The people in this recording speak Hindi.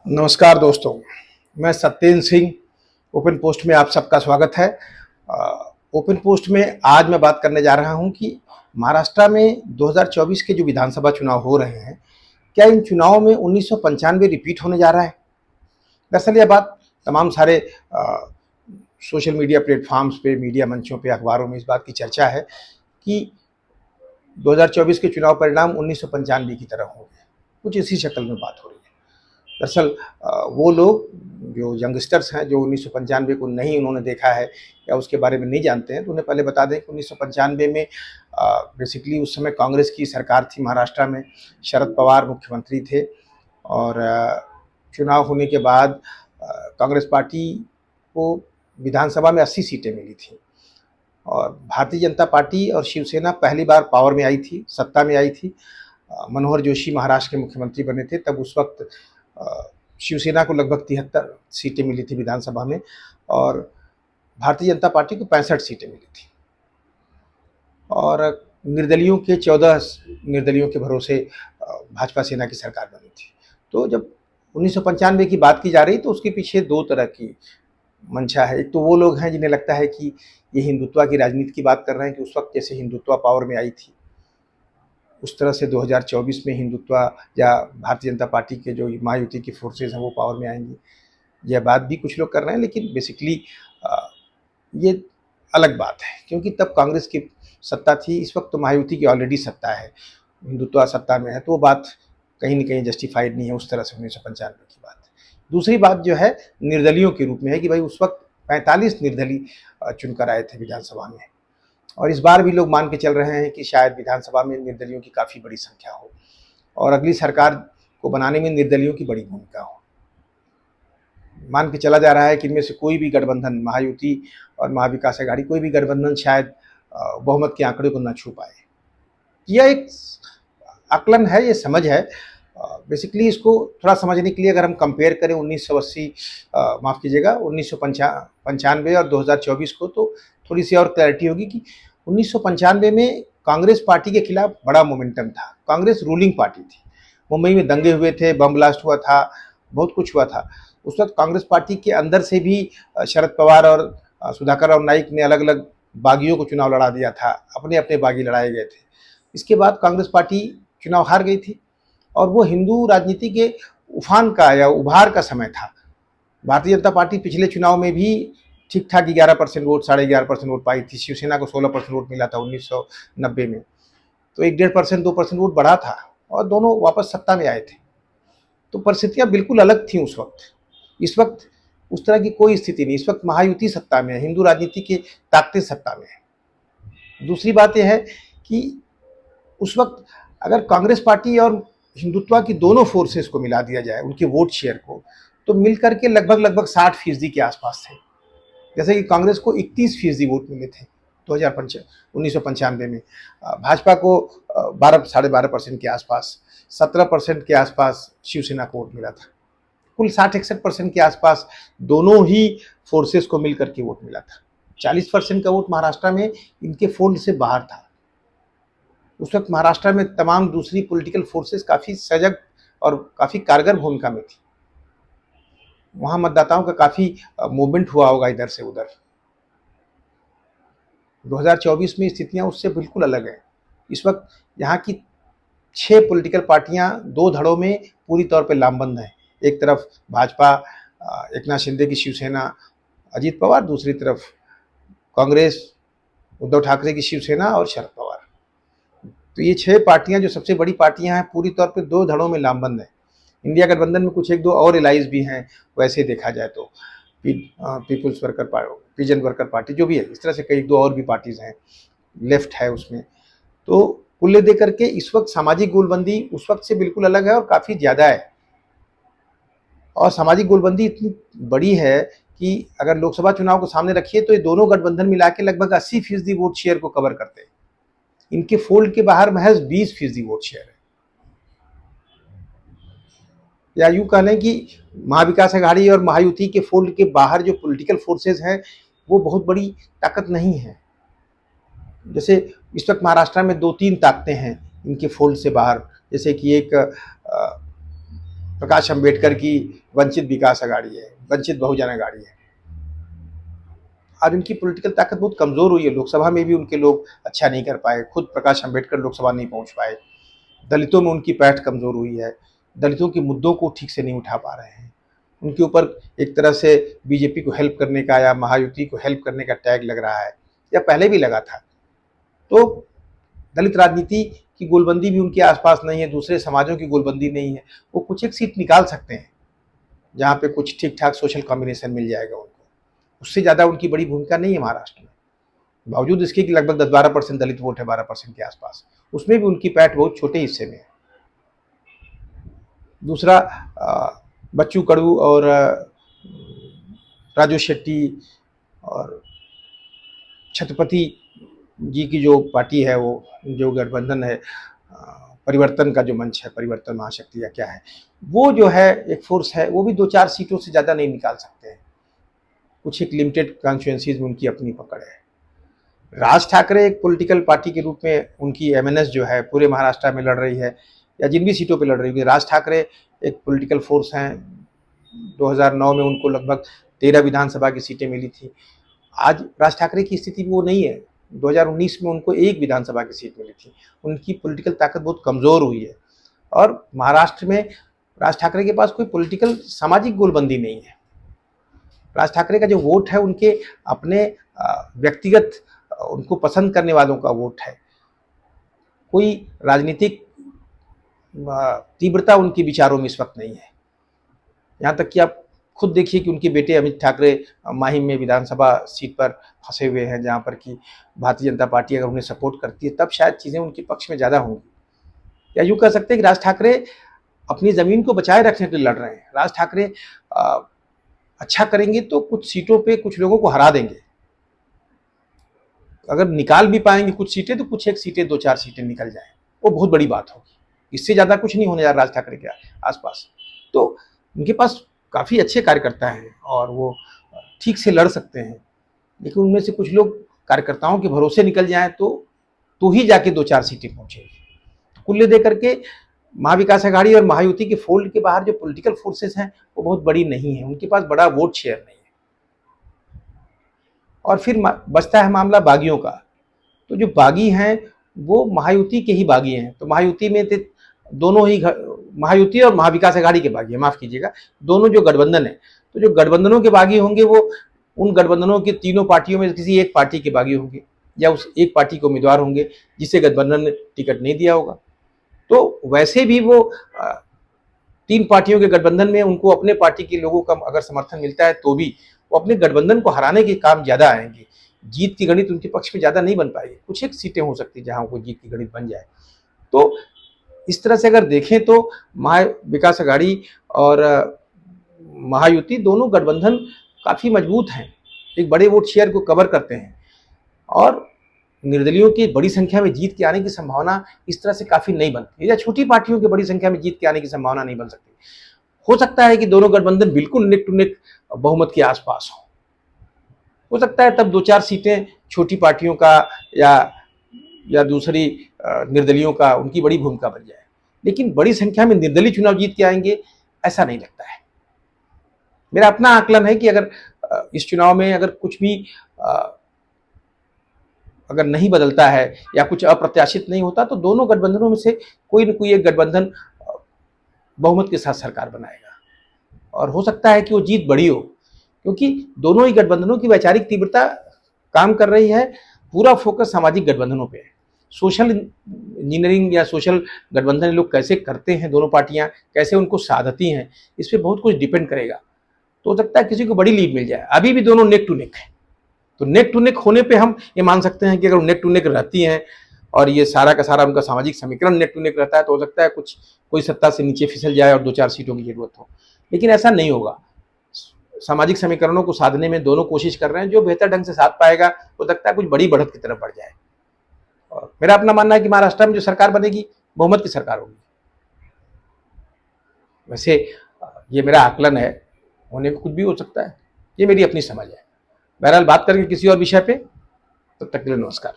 नमस्कार दोस्तों, मैं सत्येंद्र सिंह। ओपन पोस्ट में आप सबका स्वागत है। ओपन पोस्ट में आज मैं बात करने जा रहा हूं कि महाराष्ट्र में 2024 के जो विधानसभा चुनाव हो रहे हैं, क्या इन चुनावों में 1995 रिपीट होने जा रहा है? दरअसल यह बात तमाम सारे सोशल मीडिया प्लेटफॉर्म्स पे, मीडिया मंचों पे, अखबारों में इस बात की चर्चा है कि 2024 के चुनाव परिणाम 1995 की तरह होंगे। कुछ इसी शक्ल में बात हो रही है। दरअसल वो लोग जो यंगस्टर्स हैं, जो 1995 को नहीं उन्होंने देखा है या उसके बारे में नहीं जानते हैं, तो उन्हें पहले बता दें कि 1995 में बेसिकली उस समय कांग्रेस की सरकार थी महाराष्ट्र में। शरद पवार मुख्यमंत्री थे और चुनाव होने के बाद कांग्रेस पार्टी को विधानसभा में 80 सीटें मिली थी और भारतीय जनता पार्टी और शिवसेना पहली बार पावर में आई थी, सत्ता में आई थी। मनोहर जोशी महाराष्ट्र के मुख्यमंत्री बने थे। तब उस वक्त शिवसेना को लगभग 73 सीटें मिली थी विधानसभा में और भारतीय जनता पार्टी को 65 सीटें मिली थी और निर्दलियों के 14 निर्दलियों के भरोसे भाजपा सेना की सरकार बनी थी। तो जब 1995 की बात की जा रही तो उसके पीछे दो तरह की मंशा है। एक तो वो लोग हैं जिन्हें लगता है कि ये हिंदुत्व की राजनीति की बात कर रहे हैं कि उस वक्त जैसे हिंदुत्व पावर में आई थी, उस तरह से 2024 में हिंदुत्व या भारतीय जनता पार्टी के जो महायुति की फोर्सेज हैं वो पावर में आएंगी। यह बात भी कुछ लोग कर रहे हैं, लेकिन बेसिकली ये अलग बात है क्योंकि तब कांग्रेस की सत्ता थी। इस वक्त तो महायुति की ऑलरेडी सत्ता है, हिंदुत्व सत्ता में है, तो वो बात कहीं ना कहीं जस्टिफाइड नहीं है उस तरह से 1995 की बात। दूसरी बात जो है निर्दलियों के रूप में है कि भाई उस वक्त 45 निर्दलीय चुनकर आए थे विधानसभा में और इस बार भी लोग मान के चल रहे हैं कि शायद विधानसभा में निर्दलियों की काफ़ी बड़ी संख्या हो और अगली सरकार को बनाने में निर्दलियों की बड़ी भूमिका हो। मान के चला जा रहा है कि इनमें से कोई भी गठबंधन, महायुति और महाविकास आघाड़ी, कोई भी गठबंधन शायद बहुमत के आंकड़े को न छू पाए। यह एक आकलन है, ये समझ है। बेसिकली इसको थोड़ा समझने के लिए अगर हम कंपेयर करें 1980 माफ़ कीजिएगा 1995 और 2024 को, तो थोड़ी सी और क्लैरिटी होगी कि 1995 में कांग्रेस पार्टी के खिलाफ बड़ा मोमेंटम था। कांग्रेस रूलिंग पार्टी थी। मुंबई में दंगे हुए थे, बम ब्लास्ट हुआ था, बहुत कुछ हुआ था। उस वक्त कांग्रेस पार्टी के अंदर से भी शरद पवार और सुधाकर राव नाइक ने अलग अलग बागियों को चुनाव लड़ा दिया था, अपने अपने बागी लड़ाए गए थे। इसके बाद कांग्रेस पार्टी चुनाव हार गई थी और वो हिंदू राजनीति के उफान का या उभार का समय था। भारतीय जनता पार्टी पिछले चुनाव में भी ठीक ठाक 11% वोट, 11.5% वोट पाई थी। शिवसेना को 16% वोट मिला था 1990 में, तो 1-1.5%, 2% वोट बढ़ा था और दोनों वापस सत्ता में आए थे। तो परिस्थितियां बिल्कुल अलग थी उस वक्त। इस वक्त उस तरह की कोई स्थिति नहीं। इस वक्त महायुति सत्ता में है, हिंदू राजनीति की ताकतें सत्ता में है। दूसरी बात यह है कि उस वक्त अगर कांग्रेस पार्टी और हिंदुत्व की दोनों फोर्सेस को मिला दिया जाए, उनके वोट शेयर को, तो मिलकर के लगभग 60% के आसपास थे। जैसे कि कांग्रेस को 31% वोट मिले थे 1995 में, भाजपा को 12-12.5% के आसपास, 17% के आसपास शिवसेना को वोट मिला था। कुल 60-61% के आसपास दोनों ही फोर्सेस को मिलकर के वोट मिला था। 40% का वोट महाराष्ट्र में इनके फोल्ड से बाहर था। उस वक्त महाराष्ट्र में तमाम दूसरी पॉलिटिकल फोर्सेस काफ़ी सजग और काफ़ी कारगर भूमिका में थी। वहाँ मतदाताओं का काफ़ी मूवमेंट हुआ होगा इधर से उधर। 2024 में स्थितियाँ उससे बिल्कुल अलग हैं। इस वक्त यहाँ की 6 पॉलिटिकल पार्टियाँ 2 धड़ों में पूरी तौर पे लामबंद हैं। एक तरफ भाजपा, एकनाथ शिंदे की शिवसेना, अजीत पवार, दूसरी तरफ कांग्रेस, उद्धव ठाकरे की शिवसेना और शरद पवार। तो ये 6 पार्टियां जो सबसे बड़ी पार्टियां हैं, पूरी तौर पे 2 धड़ों में लामबंद हैं। इंडिया गठबंधन में कुछ 1-2 और एलाइज भी हैं, वैसे देखा जाए तो पीपुल्स वर्कर पार्टी, पिजन वर्कर पार्टी, जो भी है, इस तरह से कई 2 और भी पार्टीज हैं, लेफ्ट है उसमें। तो कुल दे करके इस वक्त सामाजिक गोलबंदी उस वक्त से बिल्कुल अलग है और काफ़ी ज़्यादा है। और सामाजिक गोलबंदी इतनी बड़ी है कि अगर लोकसभा चुनाव को सामने रखिए तो ये दोनों गठबंधन मिला के लगभग 80% वोट शेयर को कवर करते हैं। इनके फोल्ड के बाहर महज 20% वोट शेयर है। या यूं कह लें कि महाविकास आघाड़ी और महायुति के फोल्ड के बाहर जो पॉलिटिकल फोर्सेस हैं वो बहुत बड़ी ताकत नहीं है। जैसे इस वक्त महाराष्ट्र में 2-3 ताकतें हैं इनके फोल्ड से बाहर, जैसे कि एक प्रकाश अंबेडकर की वंचित विकास अघाड़ी है, वंचित बहुजन अघाड़ी है। आज उनकी पॉलिटिकल ताकत बहुत कमज़ोर हुई है। लोकसभा में भी उनके लोग अच्छा नहीं कर पाए, खुद प्रकाश अंबेडकर लोकसभा नहीं पहुंच पाए। दलितों में उनकी पैठ कमज़ोर हुई है, दलितों के मुद्दों को ठीक से नहीं उठा पा रहे हैं। उनके ऊपर एक तरह से बीजेपी को हेल्प करने का या महायुति को हेल्प करने का टैग लग रहा है, या पहले भी लगा था। तो दलित राजनीति की गोलबंदी भी उनके आसपास नहीं है, दूसरे समाजों की गोलबंदी नहीं है। वो कुछ एक सीट निकाल सकते हैं जहाँ पे कुछ ठीक ठाक सोशल कॉम्बिनेशन मिल जाएगा उनको। उससे ज़्यादा उनकी बड़ी भूमिका नहीं है महाराष्ट्र में, बावजूद इसके कि लगभग 10-12% दलित वोट है, 12% के आसपास। उसमें भी उनकी पैठ बहुत छोटे हिस्से में है। दूसरा, बच्चू कडू और राजू शेट्टी और छत्रपति जी की जो पार्टी है, वो जो गठबंधन है, परिवर्तन का जो मंच है, परिवर्तन महाशक्ति या क्या है, वो जो है एक फोर्स है, वो भी 2-4 सीटों से ज़्यादा नहीं निकाल सकते हैं। कुछ एक लिमिटेड कॉन्स्टिट्यूएंसीज में उनकी अपनी पकड़ है। राज ठाकरे एक पॉलिटिकल पार्टी के रूप में उनकी एमएनएस जो है पूरे महाराष्ट्र में लड़ रही है, या जिन भी सीटों पे लड़ रही है। राज ठाकरे एक पॉलिटिकल फोर्स हैं। 2009 में उनको लगभग 13 विधानसभा की सीटें मिली थी। आज राज ठाकरे की स्थिति वो नहीं है। 2019 में उनको 1 विधानसभा की सीट मिली थी। उनकी पॉलिटिकल ताकत बहुत कमज़ोर हुई है। और महाराष्ट्र में राज ठाकरे के पास कोई पॉलिटिकल सामाजिक गोलबंदी नहीं है। राज ठाकरे का जो वोट है उनके अपने व्यक्तिगत उनको पसंद करने वालों का वोट है। कोई राजनीतिक तीव्रता उनके विचारों में इस वक्त नहीं है। यहाँ तक कि आप खुद देखिए कि उनके बेटे अमित ठाकरे माहिम में विधानसभा सीट पर फंसे हुए हैं, जहाँ पर कि भारतीय जनता पार्टी अगर उन्हें सपोर्ट करती है तब शायद चीज़ें उनके पक्ष में ज़्यादा होंगी। या यूँ कह सकते हैं कि राज ठाकरे अपनी ज़मीन को बचाए रखने के लिए लड़ रहे हैं। राज ठाकरे अच्छा करेंगे तो कुछ सीटों पे कुछ लोगों को हरा देंगे। अगर निकाल भी पाएंगे कुछ सीटें, तो कुछ एक सीटें, 2-4 सीटें निकल जाएं, वो बहुत बड़ी बात होगी। इससे ज़्यादा कुछ नहीं होने जा रहा राज ठाकरे के आसपास। तो उनके पास काफ़ी अच्छे कार्यकर्ता हैं और वो ठीक से लड़ सकते हैं, लेकिन उनमें से कुछ लोग कार्यकर्ताओं के भरोसे निकल जाएं तो ही जाके 2-4 सीटें पहुँचेंगी। कुल दे करके महाविकास अघाड़ी और महायुति के फोल्ड के बाहर जो पॉलिटिकल फोर्सेस हैं वो बहुत बड़ी नहीं है, उनके पास बड़ा वोट शेयर नहीं है। और फिर बचता है मामला बागियों का। तो जो बागी हैं वो महायुति के ही बागी हैं। तो महायुति में दोनों ही महायुति और महाविकास अघाड़ी के बागी हैं, माफ कीजिएगा, दोनों जो गठबंधन है। तो जो गठबंधनों के बागी होंगे वो उन गठबंधनों के तीनों पार्टियों में किसी एक पार्टी के बागी होंगे, या उस एक पार्टी के उम्मीदवार होंगे जिसे गठबंधन ने टिकट नहीं दिया होगा। तो वैसे भी वो 3 पार्टियों के गठबंधन में उनको अपने पार्टी के लोगों का अगर समर्थन मिलता है तो भी वो अपने गठबंधन को हराने के काम ज़्यादा आएंगे। जीत की गणित उनके पक्ष में ज़्यादा नहीं बन पाएगी। कुछ एक सीटें हो सकती है जहाँ वो जीत की गणित बन जाए। तो इस तरह से अगर देखें तो महाविकास अघाड़ी और महायुति दोनों गठबंधन काफ़ी मजबूत हैं, एक बड़े वोट शेयर को कवर करते हैं, और निर्दलियों की बड़ी संख्या में जीत के आने की संभावना इस तरह से काफ़ी नहीं बनती, या छोटी पार्टियों की बड़ी संख्या में जीत के आने की संभावना नहीं बन सकती। हो सकता है कि दोनों गठबंधन बिल्कुल नेक टू नेक बहुमत के आसपास हो सकता है तब 2-4 सीटें छोटी पार्टियों का या दूसरी निर्दलियों का उनकी बड़ी भूमिका बन जाए, लेकिन बड़ी संख्या में निर्दलीय चुनाव जीत के आएंगे ऐसा नहीं लगता है। मेरा अपना आकलन है कि अगर इस चुनाव में अगर कुछ भी अगर नहीं बदलता है या कुछ अप्रत्याशित नहीं होता तो दोनों गठबंधनों में से कोई न कोई एक गठबंधन बहुमत के साथ सरकार बनाएगा, और हो सकता है कि वो जीत बड़ी हो, क्योंकि दोनों ही गठबंधनों की वैचारिक तीव्रता काम कर रही है। पूरा फोकस सामाजिक गठबंधनों पे है। सोशल इंजीनियरिंग या सोशल गठबंधन लोग कैसे करते हैं, दोनों पार्टियां कैसे उनको साधती हैं, इस पर बहुत कुछ डिपेंड करेगा। तो हो सकता है किसी को बड़ी लीड मिल जाए। अभी भी दोनों नेक टू नेक है, तो नेक टू नेक होने पे हम ये मान सकते हैं कि अगर नेक टू नेक रहती हैं और ये सारा का सारा उनका सामाजिक समीकरण नेक टू नेक रहता है तो हो सकता है कोई सत्ता से नीचे फिसल जाए और 2-4 सीटों की जरूरत हो, लेकिन ऐसा नहीं होगा। सामाजिक समीकरणों को साधने में दोनों कोशिश कर रहे हैं, जो बेहतर ढंग से साध पाएगा हो सकता है कुछ बड़ी बढ़त की तरफ बढ़ जाए। और मेरा अपना मानना है कि महाराष्ट्र में जो सरकार बनेगी बहुमत की सरकार होगी। वैसे ये मेरा आकलन है, होने को कुछ भी हो सकता है, ये मेरी अपनी समझ है। बहरहाल बात करेंगे किसी और विषय पे, तब तक के लिए नमस्कार।